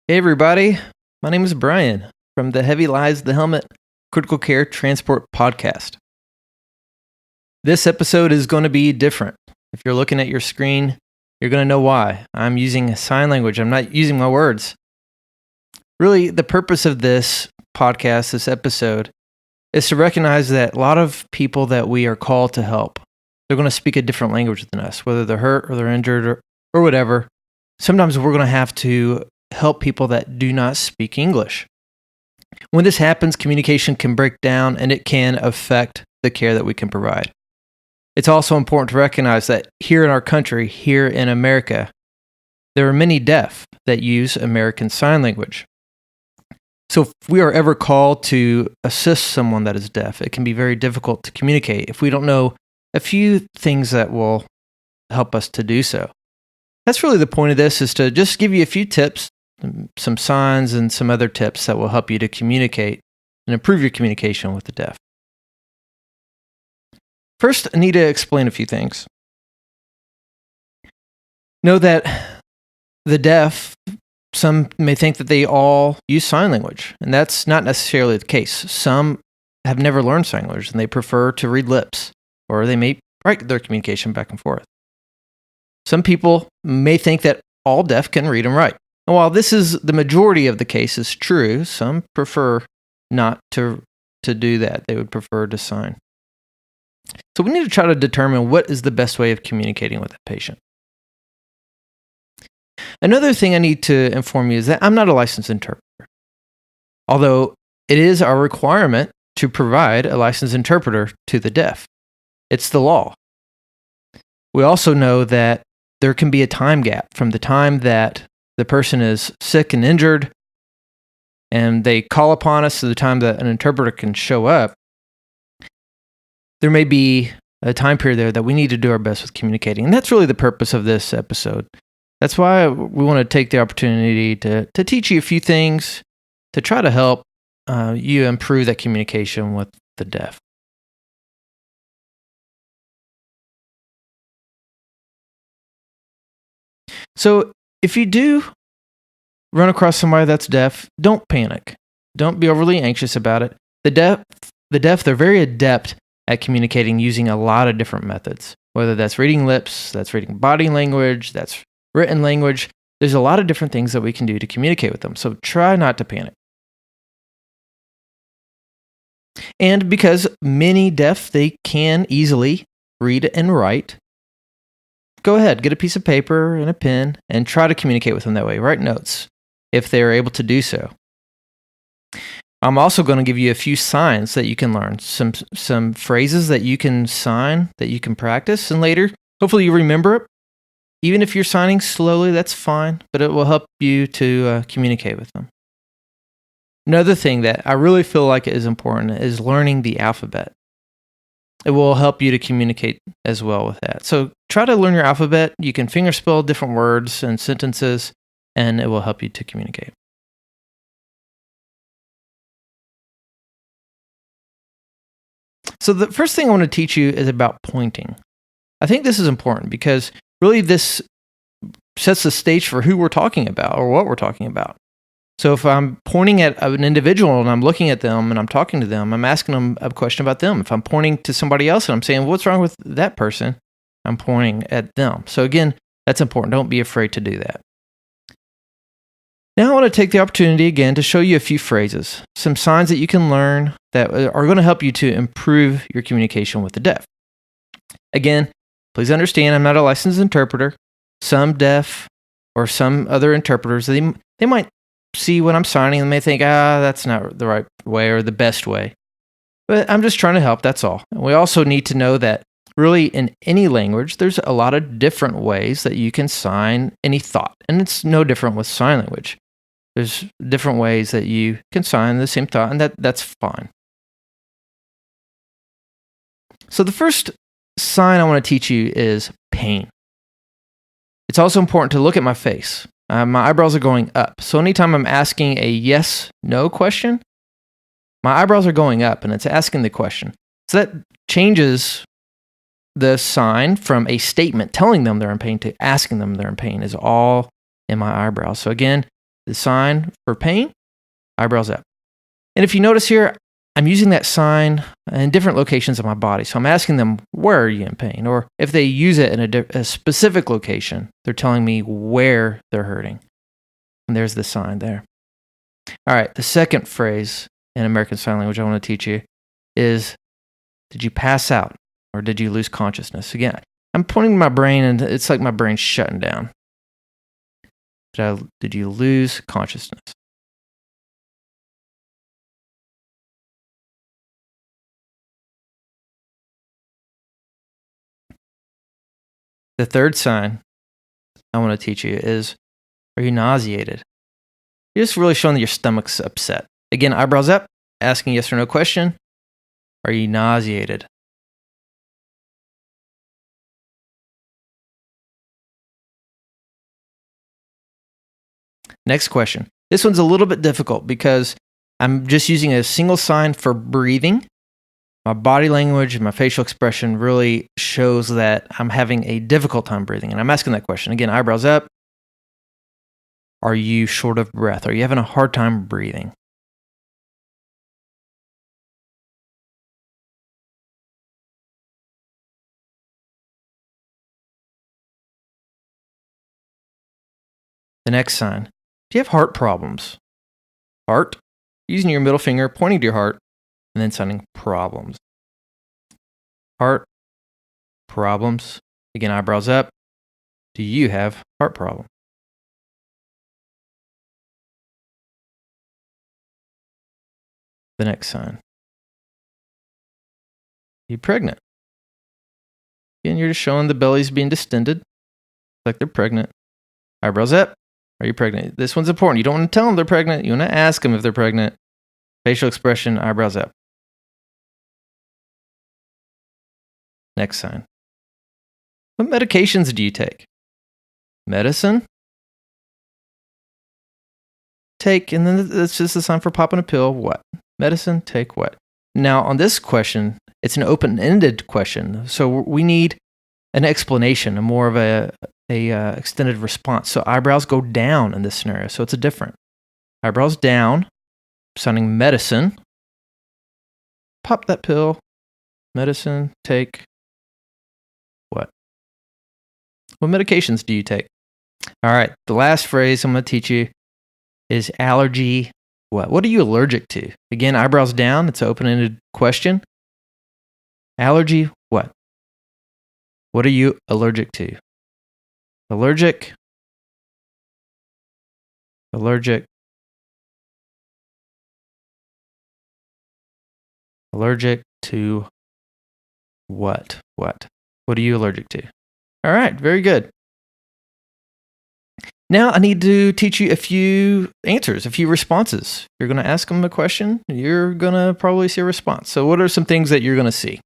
Hey everybody, my name is Bryan from the Heavy Lies the Helmet Critical Care Transport Podcast. This episode is going to be different. If you're looking at your screen, you're going to know why. I'm using sign language. I'm not using my words. Really, the purpose of this podcast, this episode, is to recognize that a lot of people that we are called to help, they're going to speak a different language than us, whether they're hurt or they're injured or whatever. Sometimes we're going to have to help people that do not speak English. When this happens, communication can break down and it can affect the care that we can provide. It's also important to recognize that here in our country, here in America, there are many deaf that use American Sign Language. So if we are ever called to assist someone that is deaf, it can be very difficult to communicate if we don't know a few things that will help us to do so. That's really the point of this, is to just give you a few tips, some signs, and some other tips that will help you to communicate and improve your communication with the deaf. First, I need to explain a few things. Know that the deaf, some may think that they all use sign language, and that's not necessarily the case. Some have never learned sign language, and they prefer to read lips, or they may write their communication back and forth. Some people may think that all deaf can read and write. And while this is the majority of the cases true, some prefer not to do that. They would prefer to sign. So we need to try to determine what is the best way of communicating with a patient. Another thing I need to inform you is that I'm not a licensed interpreter. Although it is our requirement to provide a licensed interpreter to the deaf. It's the law. We also know that there can be a time gap from the time that the person is sick and injured and they call upon us to the time that an interpreter can show up. There may be a time period there that we need to do our best with communicating. And that's really the purpose of this episode. That's why we want to take the opportunity to teach you a few things to try to help you improve that communication with the deaf. So if you do run across somebody that's deaf, don't panic. Don't be overly anxious about it. The deaf, they're very adept at communicating using a lot of different methods, whether that's reading lips, that's reading body language, that's written language. There's a lot of different things that we can do to communicate with them. So try not to panic. And because many deaf, they can easily read and write, go ahead, get a piece of paper and a pen and try to communicate with them that way. Write notes if they're able to do so. I'm also going to give you a few signs that you can learn, some phrases that you can sign, that you can practice, and later, hopefully you remember it. Even if you're signing slowly, that's fine, but it will help you to communicate with them. Another thing that I really feel like is important is learning the alphabet. It will help you to communicate as well with that. So try to learn your alphabet. You can fingerspell different words and sentences, and it will help you to communicate. So the first thing I want to teach you is about pointing. I think this is important because really this sets the stage for who we're talking about or what we're talking about. So if I'm pointing at an individual and I'm looking at them and I'm talking to them, I'm asking them a question about them. If I'm pointing to somebody else and I'm saying, what's wrong with that person? I'm pointing at them. So again, that's important. Don't be afraid to do that. Now I want to take the opportunity again to show you a few phrases, some signs that you can learn that are going to help you to improve your communication with the deaf. Again, please understand I'm not a licensed interpreter. Some deaf or some other interpreters, they might see what I'm signing and may think, that's not the right way or the best way. But I'm just trying to help, that's all. And we also need to know that really in any language, there's a lot of different ways that you can sign any thought. And it's no different with sign language. There's different ways that you can sign the same thought, and that's fine. So the first sign I want to teach you is pain. It's also important to look at my face. My eyebrows are going up. So anytime I'm asking a yes/no question, my eyebrows are going up, and it's asking the question. So that changes the sign from a statement telling them they're in pain to asking them they're in pain is all in my eyebrows. So again, The sign for pain, eyebrows up. And if you notice here, I'm using that sign in different locations of my body. So I'm asking them, where are you in pain? Or if they use it in a specific location, they're telling me where they're hurting. And there's the sign there. All right, the second phrase in American Sign Language I want to teach you is, did you pass out or did you lose consciousness? Again, I'm pointing to my brain and it's like my brain's shutting down. Did you lose consciousness? The third sign I want to teach you is, are you nauseated? You're just really showing that your stomach's upset. Again, eyebrows up, asking yes or no question. Are you nauseated? Next question. This one's a little bit difficult because I'm just using a single sign for breathing. My body language and my facial expression really shows that I'm having a difficult time breathing. And I'm asking that question. Again, eyebrows up. Are you short of breath? Are you having a hard time breathing? The next sign. Do you have heart problems? Heart. Using your middle finger, pointing to your heart, and then signing problems. Heart problems. Again, eyebrows up. Do you have heart problems? The next sign. Are you pregnant? Again, you're just showing the belly's being distended, like they're pregnant. Eyebrows up. Are you pregnant? This one's important. You don't want to tell them they're pregnant. You want to ask them if they're pregnant. Facial expression, eyebrows up. Next sign. What medications do you take? Medicine? Take, and then that's just a sign for popping a pill. What? Medicine? Take what? Now, on this question, it's an open-ended question. So we need an explanation, more of a extended response. So eyebrows go down in this scenario. So it's a different. Eyebrows down, sounding medicine. Pop that pill. Medicine, take what? What medications do you take? All right, the last phrase I'm going to teach you is allergy what? What are you allergic to? Again, eyebrows down. It's an open-ended question. Allergy what? What are you allergic to? Allergic. Allergic. Allergic to what? What? What are you allergic to? All right, very good. Now I need to teach you a few answers, a few responses. You're going to ask them a question. You're going to probably see a response. So what are some things that you're going to see?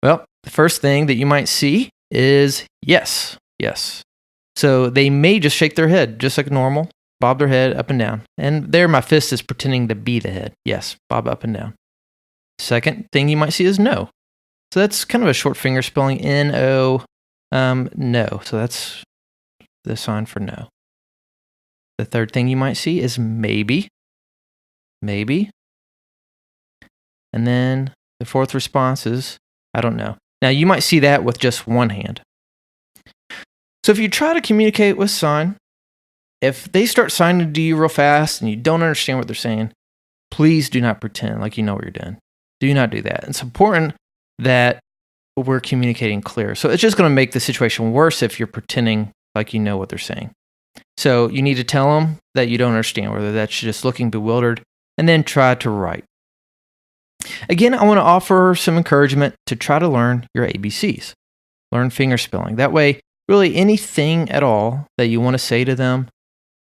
Well, the first thing that you might see is yes, yes. So they may just shake their head, just like normal, bob their head up and down. And there my fist is pretending to be the head. Yes, bob up and down. Second thing you might see is no. So that's kind of a short finger spelling N-O, no. So that's the sign for no. The third thing you might see is maybe, maybe. And then the fourth response is, I don't know. Now you might see that with just one hand. So if you try to communicate with sign, if they start signing to you real fast and you don't understand what they're saying, please do not pretend like you know what you're doing. Do not do that. It's important that we're communicating clear. So it's just going to make the situation worse if you're pretending like you know what they're saying. So you need to tell them that you don't understand, whether that's just looking bewildered, and then try to write. Again, I want to offer some encouragement to try to learn your ABCs. Learn finger spelling. That way, really anything at all that you want to say to them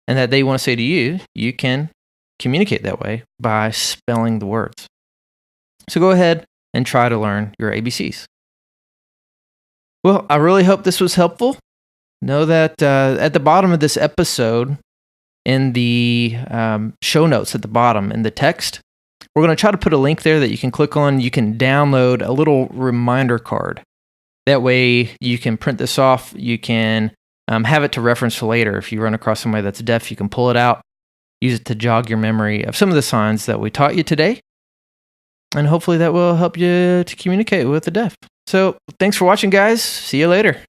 and that they want to say to you, you can communicate that way by spelling the words. So go ahead and try to learn your ABCs. Well, I really hope this was helpful. Know that at the bottom of this episode, in the show notes at the bottom, in the text, we're going to try to put a link there that you can click on. You can download a little reminder card. That way you can print this off. You can Have it to reference for later. If you run across somebody that's deaf, you can pull it out, use it to jog your memory of some of the signs that we taught you today. And hopefully that will help you to communicate with the deaf. So thanks for watching, guys. See you later.